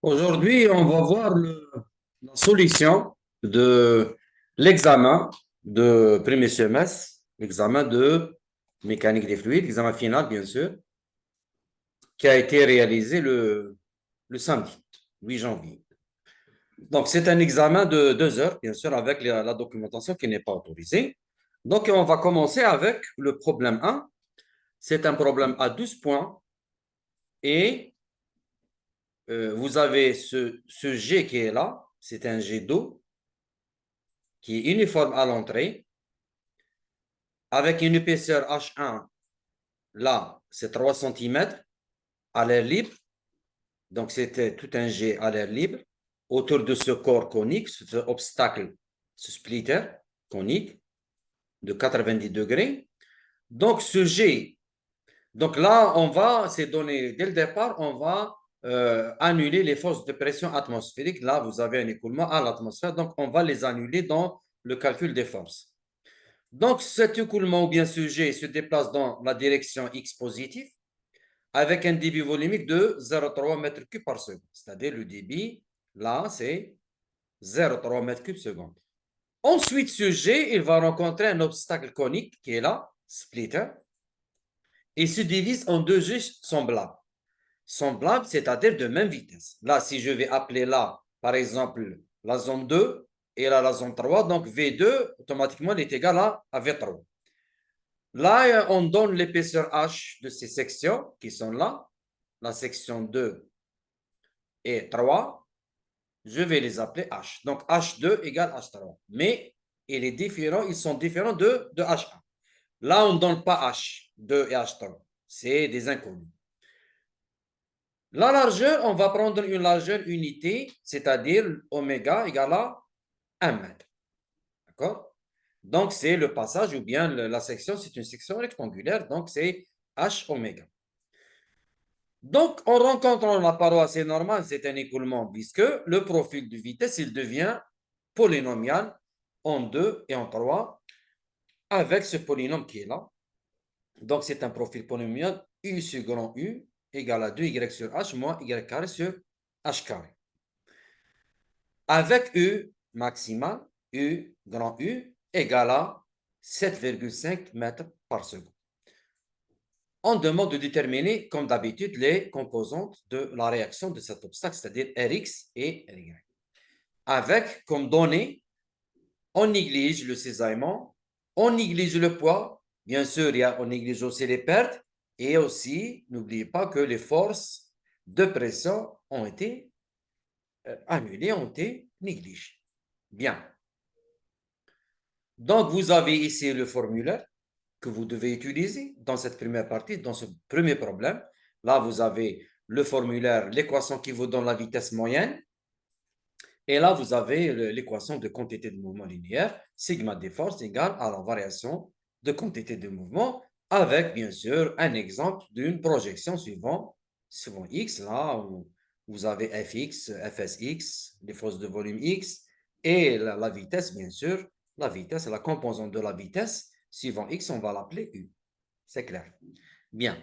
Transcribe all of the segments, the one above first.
Aujourd'hui, on va voir la solution de l'examen de premier semestre, l'examen de mécanique des fluides, l'examen final, bien sûr, qui a été réalisé le samedi, 8 janvier. Donc, c'est un examen de 2 heures, bien sûr, avec la documentation qui n'est pas autorisée. Donc, on va commencer avec le problème 1. C'est un problème à 12 points et vous avez ce G qui est là, c'est un jet d'eau qui est uniforme à l'entrée, avec une épaisseur H1, là, c'est 3 cm à l'air libre. Donc, c'était tout un jet à l'air libre autour de ce corps conique, ce obstacle, ce splitter conique de 90 degrés. Donc, ce jet, donc là, on va, c'est donné dès le départ, on va annuler les forces de pression atmosphérique. Là, vous avez un écoulement à l'atmosphère, donc on va les annuler dans le calcul des forces. Donc, cet écoulement ou bien ce jet se déplace dans la direction X positive avec un débit volumique de 0,3 m3 par seconde. C'est-à-dire le débit, là, c'est 0,3 m3 seconde. Ensuite, ce jet, il va rencontrer un obstacle conique qui est là, splitter, et se divise en deux jets semblables. Semblables, c'est-à-dire de même vitesse. Là, si je vais appeler là, par exemple, la zone 2 et là, la zone 3, donc V2, automatiquement, est égal à V3. Là, on donne l'épaisseur H de ces sections qui sont là, la section 2 et 3. Je vais les appeler H. Donc, H2 égale H3. Mais ils sont différents de H1. Là, on ne donne pas H2 et H3. C'est des inconnus. La largeur, on va prendre une largeur unité, c'est-à-dire oméga égale à 1 mètre. D'accord? Donc, c'est le passage ou bien la section, c'est une section rectangulaire, donc c'est H oméga. Donc, en rencontrant la paroi, c'est normal, c'est un écoulement visqueux. Le profil de vitesse, il devient polynomial en 2 et en 3 avec ce polynôme qui est là. Donc, c'est un profil polynomial U sur grand U égale à 2Y sur H moins Y carré sur H carré. Avec U maximal, U grand U égale à 7,5 mètres par seconde. On demande de déterminer, comme d'habitude, les composantes de la réaction de cet obstacle, c'est-à-dire Rx et Ry. Avec comme données, on néglige le cisaillement, on néglige le poids, bien sûr, on néglige aussi les pertes, et aussi, n'oubliez pas que les forces de pression ont été annulées, ont été négligées. Bien. Donc, vous avez ici le formulaire que vous devez utiliser dans cette première partie, dans ce premier problème. Là, vous avez le formulaire, l'équation qui vous donne la vitesse moyenne. Et là, vous avez l'équation de quantité de mouvement linéaire, sigma des forces égale à la variation de quantité de mouvement, avec bien sûr un exemple d'une projection suivant X, là où vous avez Fx, Fsx, les forces de volume X, et la vitesse, bien sûr, la vitesse, la composante de la vitesse, suivant X, on va l'appeler U. C'est clair. Bien.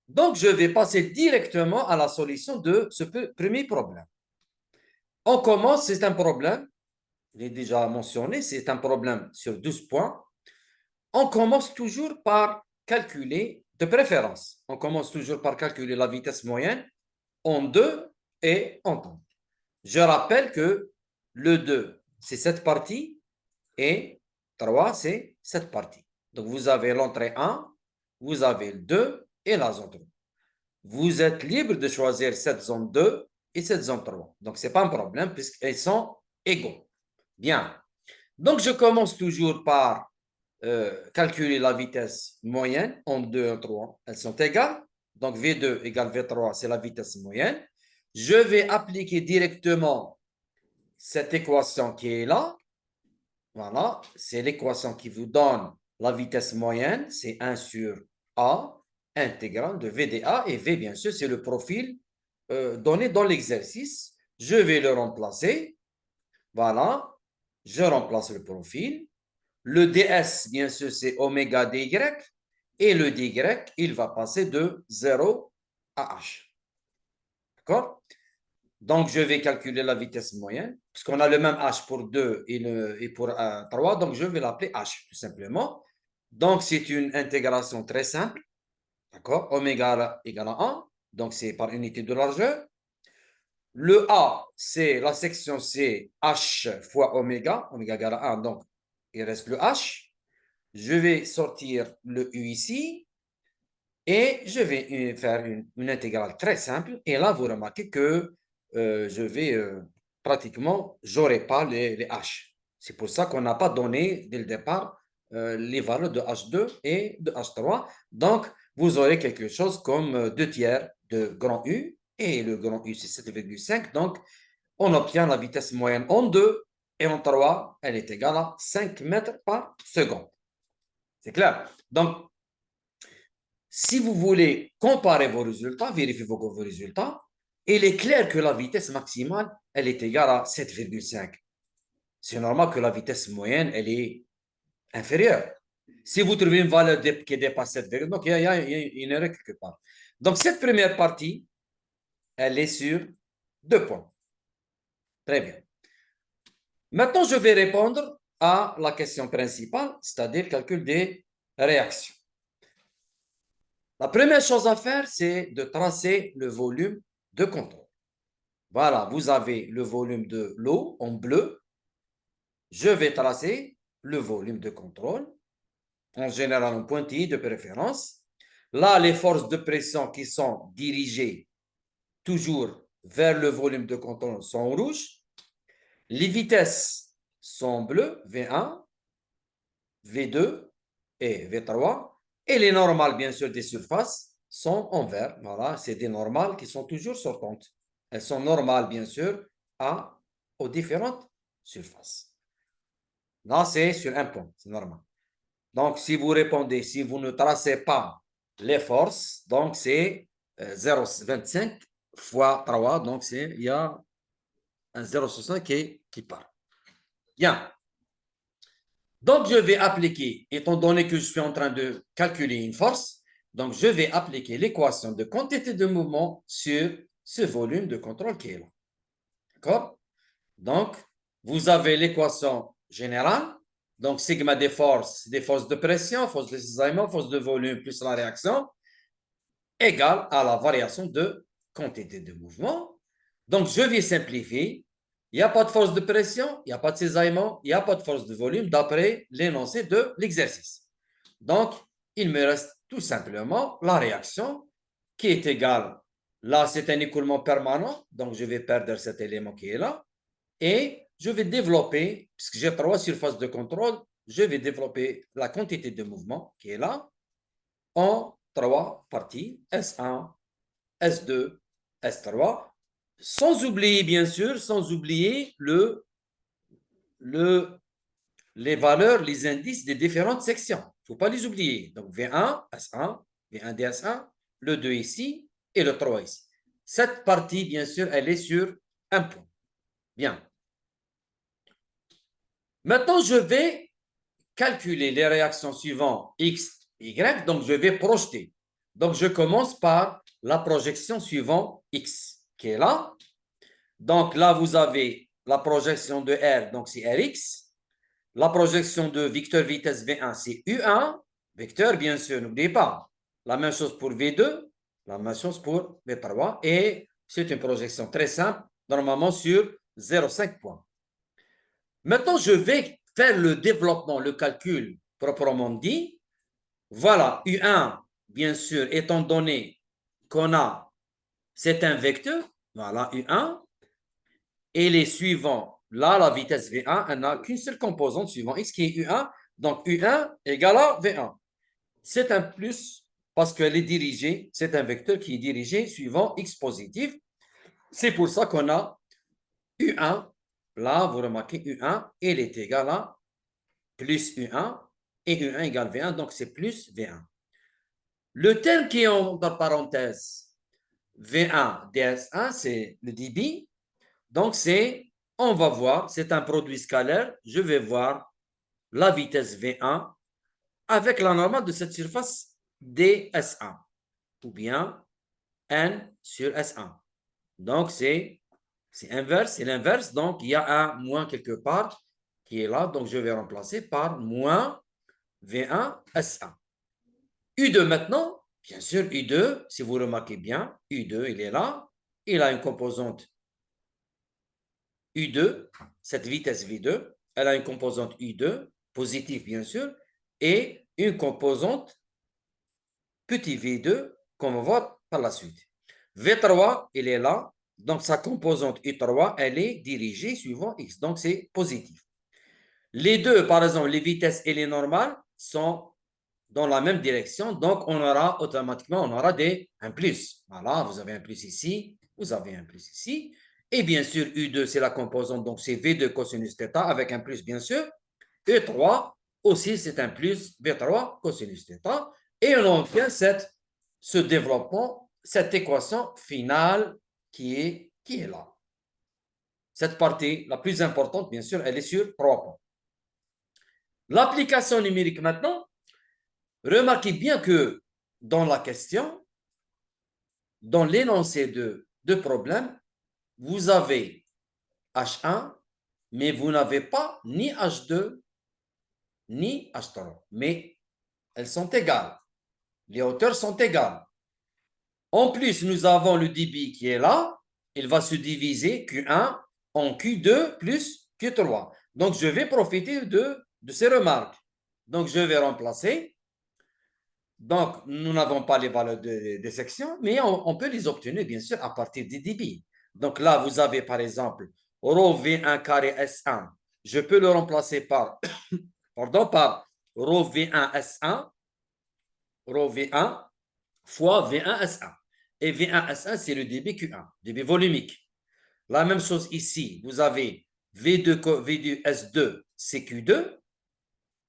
Donc, je vais passer directement à la solution de ce premier problème. On commence, c'est un problème, je l'ai déjà mentionné, c'est un problème sur 12 points. On commence toujours par calculer, de préférence, on commence toujours par calculer la vitesse moyenne en 2 et en temps. Je rappelle que le 2, c'est cette partie et 3, c'est cette partie. Donc, vous avez l'entrée 1, vous avez le 2 et la zone 3. Vous êtes libre de choisir cette zone 2 et cette zone 3. Donc, ce n'est pas un problème puisqu'elles sont égaux. Bien. Donc, je commence toujours par calculer la vitesse moyenne en 2 et en 3. Elles sont égales. Donc, V2 égale V3, c'est la vitesse moyenne. Je vais appliquer directement cette équation qui est là. Voilà, c'est l'équation qui vous donne la vitesse moyenne. C'est 1 sur A intégrale de V dA. Et V, bien sûr, c'est le profil donné dans l'exercice. Je vais le remplacer. Voilà, je remplace le profil. Le ds, bien sûr, c'est oméga dy. Et le dy, il va passer de 0 à h. D'accord? Donc, je vais calculer la vitesse moyenne, puisqu'on a le même h pour 2 et pour 3, donc je vais l'appeler h, tout simplement. Donc, c'est une intégration très simple, d'accord? Oméga égale à 1, donc c'est par unité de largeur. Le A, c'est la section, c'est H fois oméga, oméga égale à 1, donc il reste le H. Je vais sortir le U ici et je vais faire une intégrale très simple. Et là, vous remarquez que je vais pratiquement, j'aurai pas les H. C'est pour ça qu'on n'a pas donné dès le départ les valeurs de H2 et de H3. Donc, vous aurez quelque chose comme 2 tiers de grand U et le grand U, c'est 7,5. Donc, on obtient la vitesse moyenne en 2 et en 3, elle est égale à 5 mètres par seconde. C'est clair? Donc, si vous voulez comparer vos résultats, vérifier vos résultats, il est clair que la vitesse maximale, elle est égale à 7,5. C'est normal que la vitesse moyenne, elle est inférieure. Si vous trouvez une valeur qui dépasse 7,5, donc il y a une erreur quelque part. Donc, cette première partie, elle est sur 2 points. Très bien. Maintenant, je vais répondre à la question principale, c'est-à-dire le calcul des réactions. La première chose à faire, c'est de tracer le volume de contrôle. Voilà, vous avez le volume de l'eau en bleu. Je vais tracer le volume de contrôle, en général en pointillé de préférence. Là, les forces de pression qui sont dirigées toujours vers le volume de contrôle sont en rouge. Les vitesses sont bleues, V1, V2 et V3. Et les normales, bien sûr, des surfaces sont en vert. Voilà, c'est des normales qui sont toujours sortantes. Elles sont normales, bien sûr, aux différentes surfaces. Là, c'est sur un point, c'est normal. Donc, si vous répondez, si vous ne tracez pas les forces, donc c'est 0,25 fois 3, donc il y a un 0,65 qui part. Bien. Donc, je vais appliquer, étant donné que je suis en train de calculer une force, donc je vais appliquer l'équation de quantité de mouvement sur ce volume de contrôle qui est là. D'accord? Donc, vous avez l'équation générale, donc sigma des forces de pression, force de cisaillement, force de volume plus la réaction, égale à la variation de quantité de mouvement. Donc, je vais simplifier. Il n'y a pas de force de pression, il n'y a pas de cisaillement, il n'y a pas de force de volume d'après l'énoncé de l'exercice. Donc, il me reste tout simplement la réaction qui est égale. Là, c'est un écoulement permanent, donc je vais perdre cet élément qui est là. Et je vais développer, puisque j'ai 3 surfaces de contrôle, je vais développer la quantité de mouvement qui est là en 3 parties, S1, S2, S3, sans oublier, bien sûr, sans oublier les valeurs, les indices des différentes sections. Il ne faut pas les oublier. Donc, V1, S1, V1, DS1, le 2 ici et le 3 ici. Cette partie, bien sûr, elle est sur un point. Bien. Maintenant, je vais calculer les réactions suivantes X, Y. Donc, je vais projeter. Donc, je commence par la projection suivante X, qui est là. Donc, là, vous avez la projection de R, donc c'est Rx. La projection de vecteur vitesse V1, c'est U1. Vecteur, bien sûr, n'oubliez pas. La même chose pour V2, la même chose pour V3. Et c'est une projection très simple, normalement sur 0,5 points. Maintenant, je vais faire le développement, le calcul proprement dit. Voilà, U1, bien sûr, étant donné qu'on a, c'est un vecteur, voilà, U1, et les suivants, là, la vitesse V1, elle n'a qu'une seule composante suivant X qui est U1, donc U1 égale à V1. C'est un plus parce qu'elle est dirigée, c'est un vecteur qui est dirigé suivant X positif. C'est pour ça qu'on a U1, là, vous remarquez U1, elle est égale à plus U1 et U1 égale V1, donc c'est plus V1. Le terme qui est entre parenthèses, V1 ds1, c'est le débit. Donc, on va voir, c'est un produit scalaire. Je vais voir la vitesse V1 avec la normale de cette surface ds1 ou bien N sur S1. Donc, c'est C'est inverse, c'est l'inverse. Donc, il y a un moins quelque part qui est là. Donc, je vais remplacer par moins V1 S1. U2 maintenant, bien sûr, U2, si vous remarquez bien, U2, il est là. Il a une composante U2, cette vitesse V2, elle a une composante U2, positive bien sûr, et une composante petit V2, qu'on va voir par la suite. V3, il est là, donc sa composante U3, elle est dirigée suivant X, donc c'est positif. Les deux, par exemple, les vitesses et les normales sont dans la même direction, donc on aura automatiquement, on aura un plus. Voilà, vous avez un plus ici, vous avez un plus ici. Et bien sûr, U2, c'est la composante, donc c'est V2 cosinus θ avec un plus, bien sûr. E3, aussi, c'est un plus V3 cosinus θ. Et on obtient ce développement, cette équation finale qui est là. Cette partie, la plus importante, bien sûr, elle est sur 3 points. L'application numérique maintenant, remarquez bien que dans la question, dans l'énoncé de problème, vous avez H1, mais vous n'avez pas ni H2 ni H3, mais elles sont égales. Les hauteurs sont égales. En plus, nous avons le débit qui est là. Il va se diviser Q1 en Q2 plus Q3. Donc, je vais profiter de ces remarques. Donc, je vais remplacer. Donc, nous n'avons pas les valeurs des sections, mais on peut les obtenir, bien sûr, à partir des débits. Donc là, vous avez, par exemple, ρ V1 carré S1. Je peux le remplacer par, pardon, par ρ V1 S1, ρ V1 fois V1 S1. Et V1 S1, c'est le débit Q1, débit volumique. La même chose ici, vous avez V2, V2 S2, c'est Q2.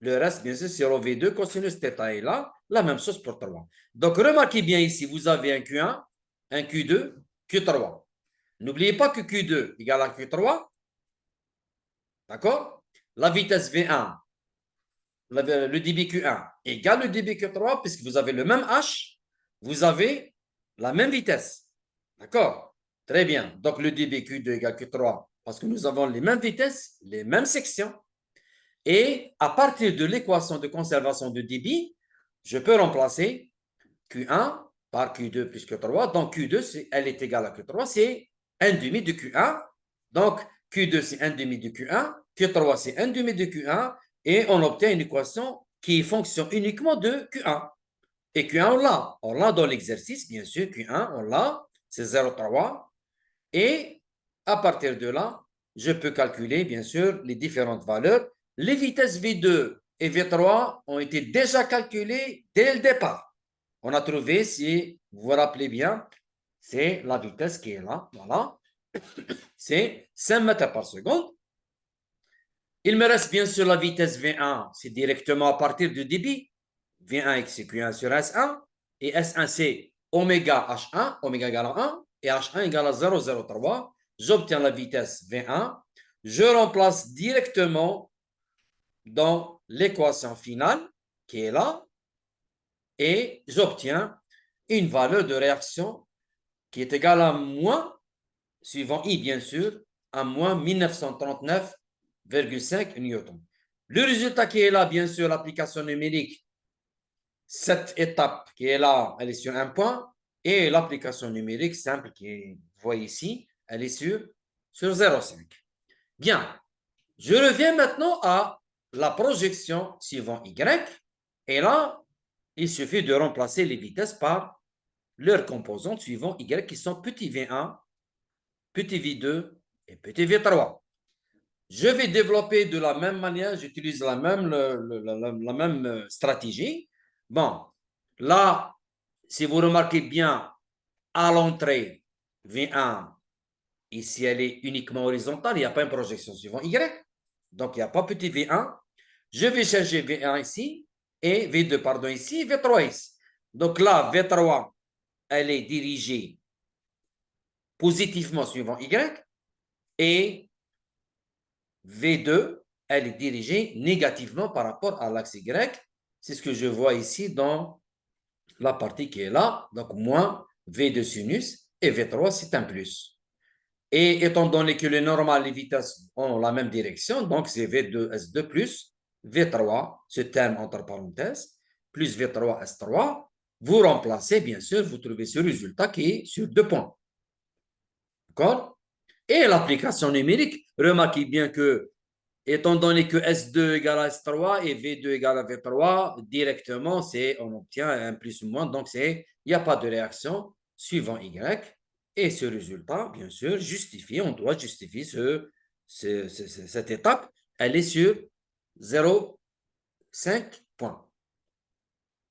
Le reste, bien sûr, c'est ρV2 cosinus θ est là. La même chose pour 3. Donc, remarquez bien ici, vous avez un Q1, un Q2, Q3. N'oubliez pas que Q2 égale à Q3. D'accord? La vitesse V1, le débit Q1 égale le débit Q3, puisque vous avez le même H, vous avez la même vitesse. D'accord? Très bien. Donc, le débit Q2 égale Q3, parce que nous avons les mêmes vitesses, les mêmes sections. Et à partir de l'équation de conservation de débit, je peux remplacer Q1 par Q2 plus Q3. Donc, Q2, elle est égale à Q3, c'est 1 demi de Q1. Donc, Q2, c'est 1 demi de Q1. Q3, c'est 1 demi de Q1. Et on obtient une équation qui fonctionne uniquement de Q1. Et Q1, on l'a. On l'a dans l'exercice, bien sûr. Q1, on l'a. C'est 0,3. Et à partir de là, je peux calculer, bien sûr, les différentes valeurs. Les vitesses V2 et V3 ont été déjà calculées dès le départ. On a trouvé, si vous vous rappelez bien, c'est la vitesse qui est là. Voilà. C'est 5 mètres par seconde. Il me reste bien sûr la vitesse V1. C'est directement à partir du débit. V1 c'est Q1 sur S1. Et S1, c'est oméga H1, oméga égale à 1. Et H1 égale à 0,03. J'obtiens la vitesse V1. Je remplace directement dans l'équation finale qui est là. Et j'obtiens une valeur de réaction qui est égale à moins, suivant I bien sûr, à moins 1939,5 newtons. Le résultat qui est là, bien sûr, l'application numérique, cette étape qui est là, elle est sur un point, et l'application numérique simple qui est, vous voyez ici, elle est sur 0,5. Bien, je reviens maintenant à la projection suivant Y, et là, il suffit de remplacer les vitesses par leurs composantes suivant Y qui sont petit v1, petit v2 et petit v3. Je vais développer de la même manière, j'utilise la même stratégie. Bon, là, si vous remarquez bien, à l'entrée, V1, ici, elle est uniquement horizontale, il n'y a pas une projection suivant Y. Donc, il n'y a pas petit V1. Je vais chercher V1 ici, et V2, pardon, ici, V3 ici. Donc là, V3, elle est dirigée positivement suivant Y, et V2, elle est dirigée négativement par rapport à l'axe Y. C'est ce que je vois ici dans la partie qui est là. Donc, moins V2 sinus et V3, c'est un plus. Et étant donné que les normales, les vitesses ont la même direction, donc c'est V2, S2 plus V3, ce terme entre parenthèses, plus V3, S3. Vous remplacez, bien sûr, vous trouvez ce résultat qui est sur 2 points. D'accord? Et l'application numérique, remarquez bien que, étant donné que S2 égale à S3 et V2 égale à V3, directement, on obtient un plus ou moins. Donc, il n'y a pas de réaction suivant Y. Et ce résultat, bien sûr, on doit justifier cette étape. Elle est sur 0,5 points.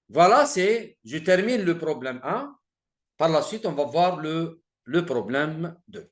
Voilà, je termine le problème 1. Par la suite, on va voir le problème 2.